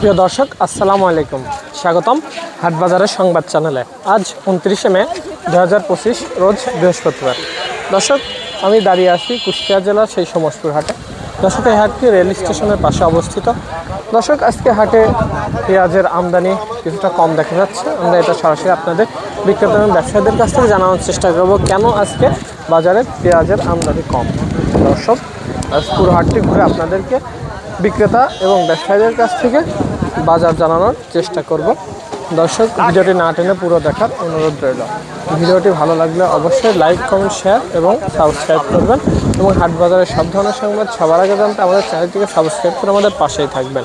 প্রিয় দর্শক আসসালামু আলাইকুম, স্বাগতম হাটবাজারের সংবাদ চ্যানেলে। আজ 29শে মে 2025 রোজ বৃহস্পতিবার। দর্শক, আমি দাঁড়িয়ে আছি কুষ্টিয়া জেলার সেই সমসপুর হাটে। দর্শক, এই হাটটি রেল স্টেশনের পাশে অবস্থিত। দর্শক, আজকে হাটে পেঁয়াজের আমদানি কিছুটা কম দেখা যাচ্ছে। আমরা এটা সরাসরি আপনাদের বিক্রেতা এবং ব্যবসায়ীদের কাছ থেকে জানানোর চেষ্টা করব কেন আজকে বাজারে পেঁয়াজের আমদানি কম। দর্শক, আজ পুরো হাটটি ঘুরে আপনাদেরকে বিক্রেতা এবং ব্যবসায়ীদের কাছ থেকে বাজার জানানোর চেষ্টা করব। দর্শক, ভিডিওটি না টেনে পুরো দেখার অনুরোধ রইল। ভিডিওটি ভালো লাগলে অবশ্যই লাইক, কমেন্ট, শেয়ার এবং সাবস্ক্রাইব করবেন এবং হাট বাজারের সব ধরনের সংবাদ সবার আগে জানতে আমাদের চ্যানেলটিকে সাবস্ক্রাইব করে আমাদের পাশেই থাকবেন।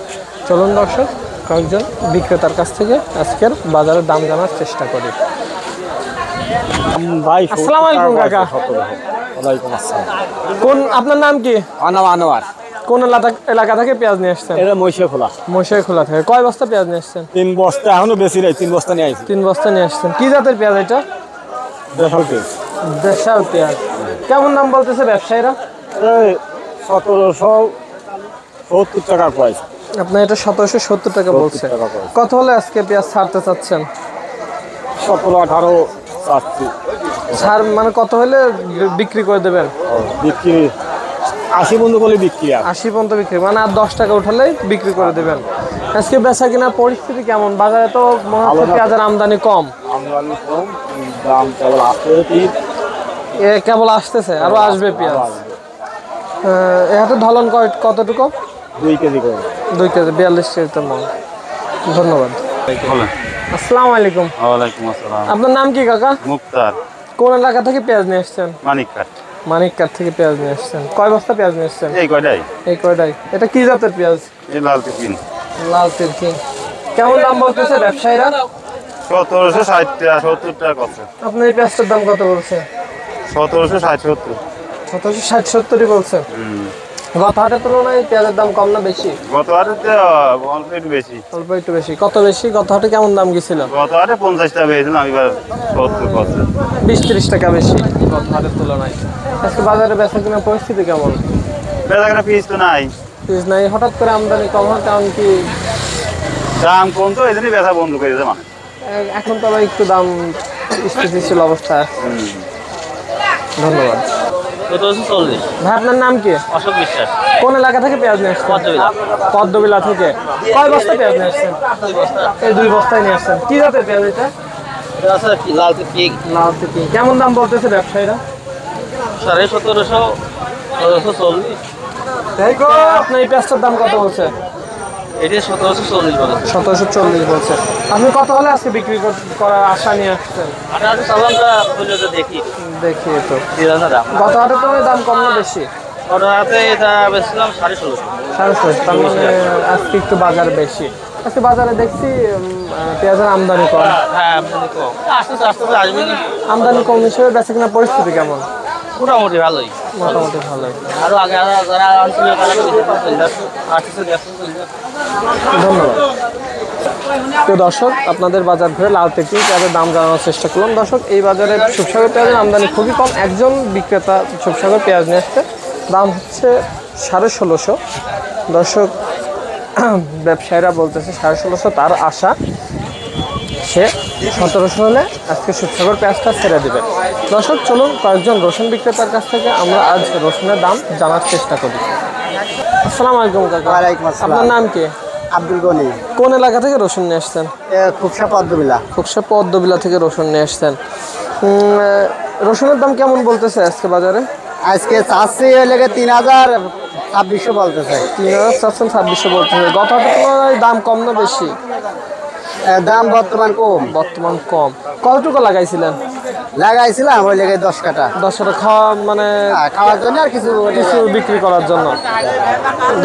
চলুন দর্শক, কয়েকজন বিক্রেতার কাছ থেকে আজকের বাজারের দাম জানার চেষ্টা করি। আসসালামু আলাইকুম কাকা। ওয়ালাইকুম আসসালাম। কোন আপনার নাম কি? আনোয়ার। কোন এলাকা থেকে পেঁয়াজ নিয়ে আসছেন? এটা মহিষাখোলা। মহিষাখোলা থেকে। কয় বস্তা পেঁয়াজ নিয়ে আসছেন? 3 বস্তা, এখনো বেশি নাই, 3 বস্তা নিয়ে আসছি। 3 বস্তা নিয়ে আসছেন। কি জাতের পেঁয়াজ এটা? দেশাল পেঁয়াজ। দেশাল পেঁয়াজ। কেমন দাম বলতেছে ব্যবসায়ীরা? 1770 টাকার প্রাইস। আপনার এটা 1770 টাকা বলছে। কত হলে আজকে পেঁয়াজ ছাড়তে চাচ্ছেন? 17-18 চাচ্ছি। ছাড় মানে কত হলে বিক্রি করে দেবেন? বিক্রি 80 বন্ধু বলে বিক্রি। 80 পর্যন্ত বিক্রি, মানে আর 10 টাকা উঠালেই বিক্রি করে দেবেন। আজকে বেচা কিনা পরিস্থিতি কেমন? বাজারে তো মনে হচ্ছে পেঁয়াজের আমদানি কম। আমদানি কম, দাম কেবল আসছে। কেবল আসতেছে, আরো আসবে পেঁয়াজ। এ হাতে ধলন কতটুকু? 2 কেজি করে। 2 কেজি, 42 কেজিতে মন। ধন্যবাদ। আসসালামু আলাইকুম। ওয়ালাইকুম আসসালাম। আপনার নাম কি কাকা? মুক্তার। কোন এলাকা থেকে পেঁয়াজ নিয়ে আসছেন? মানিককাট। মানিককাট থেকে পেঁয়াজ নিয়ে আসছেন। কয় বস্তা পেঁয়াজ নিয়ে আসছেন? এই কয়টাই। এই কয়টাই। এটা কি জাতের পেঁয়াজ? এই লাল টিফিন। লাল তিরকি। কেমন দাম বলতেছে ব্যবসায়ীরা? 1760 টাকা 70 টাকা কত? আপনার এই পেঁয়াজটার দাম কত বলছে? 1760-70। 1760-70 বলছে। গত হাটের তুলনায় পেঁয়াজের দাম কম না বেশি? গত হাটে অল্প একটু বেশি। অল্প একটু বেশি। কত বেশি? গত হাটে কেমন দাম গেছিল? গত হাটে 50 টাকা পেয়েছিলাম, এবার 70 করছে। 20-30 টাকা বেশি গত হাটের তুলনায়। আজকে বাজারে বেচা কিনা পরিস্থিতি কেমন? বেচাকেনা পিস তো নাই। পিস নাই, হঠাৎ করে আমদানি কম হয় কারণ কি? দাম কম তো, এই জন্যই বেচা বন্ধ করে দিয়েছে মানে। এখন তো আবার একটু দাম স্থিতিশীল অবস্থায়। ধন্যবাদ। 1740। ভাই, আপনার নাম কি? অশোক বিশ্বাস। কোন এলাকা থেকে পেঁয়াজ নিয়ে আসছেন? পদ্মবিলা। পদ্মবিলা থেকে। কয় বস্তা পেঁয়াজ নিয়ে আসছেন? 2 বস্তা। এই 2 বস্তায় নিয়ে আসছেন। কি জাতের পেঁয়াজ এটা? এটা আছে কি লাল টিফিন। লাল তিরকি। কেমন দাম বলতেছে ব্যবসায়ীরা? 1750 1740। আপনার এই পেঁয়াজটার দাম কত বলছে? এটা 1740 বলে। 1740 বলছে। আপনি কত হলে আজকে বিক্রি করার আশা নিয়ে আসছেন? আর আজ সালামটা বলে তো দেখি। দেখি তো। দিলাম দাম। গত হাটে তো দাম কম না বেশি? ওর হাতে এটা বেচছিলাম 1650। 1650। তার মানে আজকে একটু বাজার বেশি। আজকে বাজারে দেখছি পেঁয়াজের আমদানি কম। হ্যাঁ, আমদানি কম। আস্তে আস্তে আসবে কি? আমদানি কম হিসেবে বেচা কিনা পরিস্থিতি কেমন? মোটামুটি ভালোই। মোটামুটি ভালোই। আরো আগে যারা আনছিল তারা আসতেছে দেখুন। ধন্যবাদ। তো দর্শক, আপনাদের বাজার ঘুরে লাল তিরকি পেঁয়াজের দাম জানানোর চেষ্টা করলাম। দর্শক, এই বাজারে সুপসাগর পেঁয়াজের আমদানি খুবই কম। একজন বিক্রেতা সুপসাগর পেঁয়াজ নিয়ে আসতে, দাম হচ্ছে 1650। দর্শক, ব্যবসায়ীরা বলতেছে 1650, তার আশা সে 1700 হলে আজকে সুপসাগর পেঁয়াজটা ছেড়ে দেবে। দর্শক, চলুন কয়েকজন রসুন বিক্রেতার কাছ থেকে আমরা আজ রসুনের দাম জানার চেষ্টা করি। আসসালামু আলাইকুম কাকা। ওয়ালাইকুম আসসালাম। আপনার নাম কি? আব্দুল গনি। কোন এলাকা থেকে রসুন নিয়ে আসছেন? খুবসা পদ্মবিলা। খুবসা পদ্মবিলা থেকে রসুন নিয়ে আসছেন। রসুনের দাম কেমন বলতেছে আজকে বাজারে? আজকে চাচ্ছি লেগে 3026 বলতেছে। 3000 চাচ্ছেন, 2600 বলতেছে। গত হাটের তুলনায় দাম কম না বেশি? দাম বর্তমান কম। বর্তমান কম। কতটুকু লাগাইছিলেন? লাগাইছিলাম ওই লেগে 10 কাটা। 10 টাকা খাওয়া মানে খাওয়ার জন্য আর কিছু কিছু বিক্রি করার জন্য।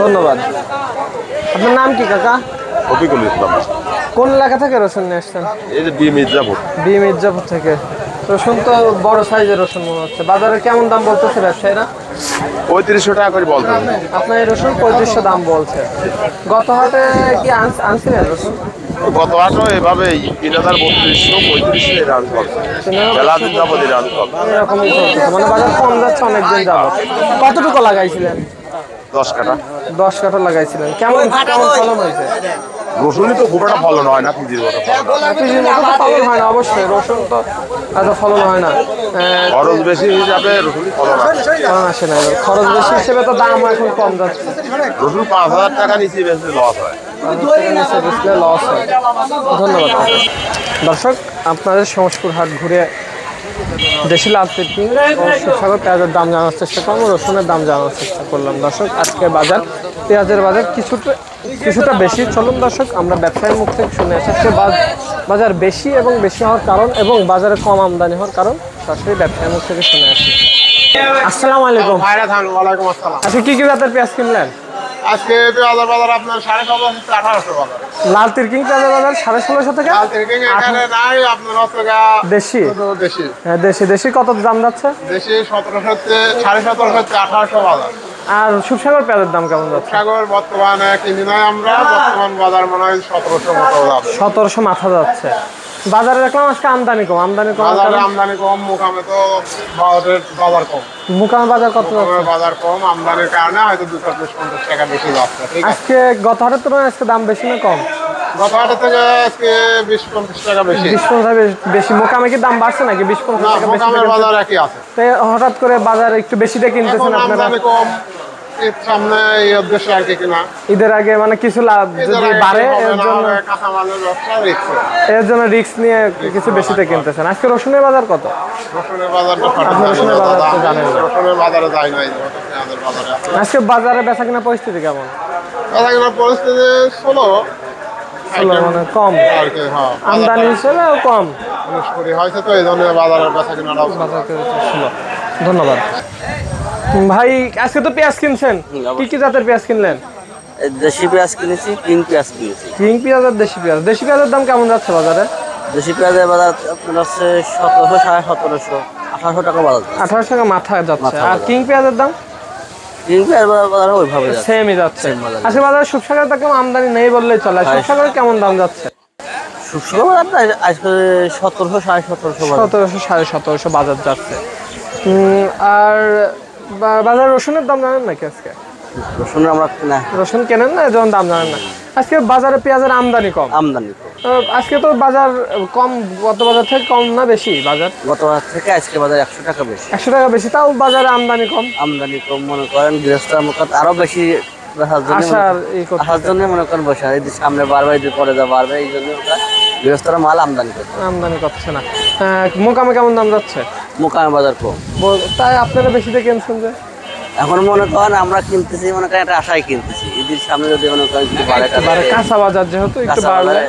ধন্যবাদ। আপনার নাম কি কাকা? রফিকুল ইসলাম। কোন এলাকা থেকে রসুন নিয়ে আসছেন? এই যে বি মির্জাপুর। বি মির্জাপুর থেকে। রসুন তো বড় সাইজের রসুন মনে হচ্ছে। বাজারে কেমন দাম বলতেছে ব্যবসায়ীরা? 3500 টাকা করে বলতে হবে। আপনার এই রসুন 3500 দাম বলছে। গত হাটে কি আনছিলেন রসুন? গত হাটও এভাবে 3032 3500 রান চলছে। বেলা দিন যাবো রান চলছে। এরকমই চলতেছে, মানে বাজার কম যাচ্ছে অনেকদিন যাবত। কতটুকু লাগাইছিলেন? 10 কাটা। 10 কাঠা লাগাইছিলেন। কেমন কেমন ফলন হয়েছে? রসুনই তো খুব একটা ফলন হয় না পিজির মতো পিজির মতো তো ফলন হয় না, অবশ্যই রসুন তো এত ফলন হয় না। খরচ বেশি হিসাবে রসুনই ফলন হয়। ফলন আসে না, খরচ বেশি হিসেবে তো দাম এখন কম যাচ্ছে। রসুন 5,000 টাকা নিচে বেশি লস হয়। লস হয়। ধন্যবাদ দর্শক, আপনাদের সমসপুর হাট ঘুরে দেশি লাল তিরকিং ও সুসাগর পেঁয়াজের দাম জানার চেষ্টা করলাম, রসুনের দাম জানার চেষ্টা করলাম। দর্শক আজকে বাজার, পেঁয়াজের বাজার কিছুটা বেশি। চলুন দর্শক আমরা ব্যবসায়ীর মুখ থেকে শুনে আসি আজকে বাজার বেশি এবং বেশি হওয়ার কারণ এবং বাজারে কম আমদানি হওয়ার কারণ সরাসরি ব্যবসায়ীর মুখ থেকে শুনে আসি। আসসালামু আলাইকুম। ওয়ালাইকুম আসসালাম। আচ্ছা, কি জাতের পেঁয়াজ কিনলেন? আজকে পেঁয়াজের বাজার আপনার 1750 থেকে 1800 বাজার। লাল তিরকিং পেঁয়াজের বাজার 1650 থেকে লাল তিরকিং এখানে নাই, আপনার দেশি দেশি হ্যাঁ, দেশি কত দাম যাচ্ছে? দেশি 1700 থেকে 1750 থেকে 1800 বাজার। আর সুসাগর পেঁয়াজের দাম কেমন যাচ্ছে? সাগর বর্তমানে কিনি নাই আমরা, বর্তমান বাজার মনে হয় 1700 মতো যাবে। 1700 মাথা যাচ্ছে। বাজারে দেখলাম আজকে আমদানি কম। বাজারে আমদানি কম, মুকামে তো বাজার কম। মুকামে বাজার কত যাচ্ছে? বাজার কম, আমদানির কারণে হয়তো 250 টাকা বেশি যাচ্ছে। ঠিক আছে, আজকে গত হাটের তুলনায় আজকে দাম বেশি না কম? গত হাটের থেকে আজকে 20-50 টাকা বেশি। 20-50 বেশি। মুকামে কি দাম বাড়ছে নাকি? 20-50 টাকা বেশি? মুকামের বাজার একই আছে। তাই হঠাৎ করে বাজার একটু বেশি দিয়ে কিনতেছেন এখন আপনারা? আমদানি কম, ঈদ সামনে, এই উদ্দেশ্যে আর কি কিনা। ঈদের আগে মানে কিছু লাভ যদি বাড়ে কাঁচামালের ব্যবসা রিস্ক। এর জন্য রিস্ক নিয়ে কিছু বেশিতে কিনতেছেন। আজকে রসুনের বাজার কত? রসুনের বাজারটা আপনি রসুনের বাজার তো জানেন না। রসুনের বাজারে যায় নাই, পেঁয়াজের বাজারে আছে। আজকে বাজারে বেচা কিনা পরিস্থিতি কেমন? বেচা কিনা পরিস্থিতি ষোলো মানে কম আর কি। হ্যাঁ, আমদানি হিসেবে কম মুশকিল হয়েছে তো, এই জন্য বাজারের বেচা কিনাটাও বাজার করে ছিল। ধন্যবাদ ভাই। আজকে তো পেঁয়াজ কিনছেন, কি জাতের পেঁয়াজ কিনলেন? দেশি পেঁয়াজ কিনেছি, কিং পেঁয়াজ কিনেছি। কিং পেঁয়াজ আর দেশি পেঁয়াজ। দেশি পেঁয়াজের দাম কেমন যাচ্ছে বাজারে? দেশি পেঁয়াজের বাজার আপনার হচ্ছে 1700, 1750, 1800 টাকা বাজার। 1800 টাকা মাথা যাচ্ছে। মাথা আর বাজার। কিং পেঁয়াজের দাম কিং পেঁয়াজ বাজার ওইভাবে যাচ্ছে। সেমই যাচ্ছে। বাজারে। আজকে বাজারে সুসাগরের দাম আমদানি নেই বললেই চলে। সুসাগরের কেমন দাম যাচ্ছে? শুকনো বাজারটা আজকে 1700, 1750 বাজার। 1700, 1750 বাজার যাচ্ছে। আর বাজার রসুনের দাম জানেন নাকি আজকে? রসুন আমরা না, রসুন কেনেন না, যেমন দাম জানেন না। আজকে বাজারে পেঁয়াজের আমদানি কম। আমদানি কম। আজকে তো বাজার কম, গত বাজার থেকে কম না বেশি বাজার? গত বাজার থেকে আজকে বাজার 100 টাকা বেশি। 100 টাকা বেশি, তাও বাজারে আমদানি কম। আমদানি কম মনে করেন, গৃহস্থের মুখে আরো বেশি আসার জন্য মনে করেন বসে এই সামনে বাড়বে, এই পরে যা বাড়বে, এই জন্য গৃহস্থরা মাল আমদানি করছে না। মোকামে কেমন দাম যাচ্ছে? মোকামে বাজার কম। তাই আপনারা বেশিতে কিনছেন যে? এখন মনে করেন আমরা কিনতেছি, মনে করেন একটা আশায় কিনতেছি, ঈদের সামনে যদি মনে করেন একটু বাড়ে, কাঁচা বাজার যেহেতু একটু বাড়লে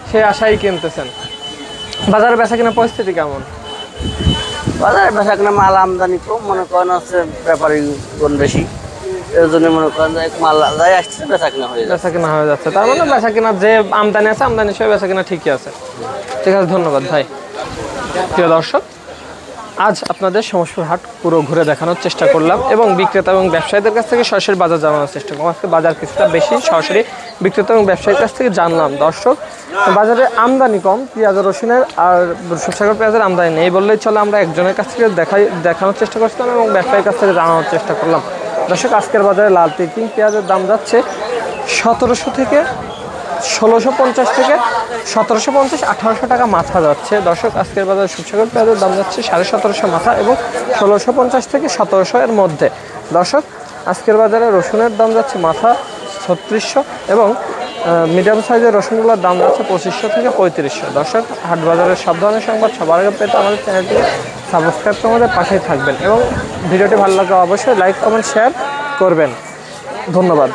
সেই আশাই কিনতেছেন। বাজারে বেচা কিনা পরিস্থিতি কেমন? বাজারে বেচা কিনা মাল আমদানি কম, মনে করেন হচ্ছে ব্যাপারী গুণ বেশি, এর জন্য মনে করেন মাল যাই আসছে বেচা কিনা হয়ে যাচ্ছে। তার মানে বেচা কিনা যে আমদানি আছে, আমদানি সব বেচা কিনা ঠিকই আছে। ঠিক আছে, ধন্যবাদ ভাই। প্রিয় দর্শক, আজ আপনাদের সমসপুর হাট পুরো ঘুরে দেখানোর চেষ্টা করলাম এবং বিক্রেতা এবং ব্যবসায়ীদের কাছ থেকে সরাসরি বাজার জানানোর চেষ্টা করলাম। আজকে বাজার কিছুটা বেশি, সরাসরি বিক্রেতা এবং ব্যবসায়ীর কাছ থেকে জানলাম। দর্শক, বাজারে আমদানি কম পেঁয়াজ রসুনের, আর সুসাগর পেঁয়াজের আমদানি নেই বললেই চলে। আমরা একজনের কাছ থেকে দেখানোর চেষ্টা করছিলাম এবং ব্যবসায়ীর কাছ থেকে জানানোর চেষ্টা করলাম। দর্শক, আজকের বাজারে লাল তিরকিং পেঁয়াজের দাম যাচ্ছে 1700 থেকে 1650 থেকে 1750, 1800 টাকা মাথা যাচ্ছে। দর্শক, আজকের বাজারে সুসাগর পেঁয়াজের দাম যাচ্ছে 1750 মাথা এবং 1650 থেকে 1700 এর মধ্যে। দর্শক, আজকের বাজারে রসুনের দাম যাচ্ছে মাথা 3600 এবং মিডিয়াম সাইজের রসুনগুলোর দাম যাচ্ছে 2500 থেকে 3500। দর্শক, হাট বাজারের সব ধরনের সংবাদ সবার আগে পেতে আমাদের চ্যানেলটিকে সাবস্ক্রাইব করে আমাদের পাশেই থাকবেন এবং ভিডিওটি ভালো লাগলে অবশ্যই লাইক, কমেন্ট, শেয়ার করবেন। ধন্যবাদ।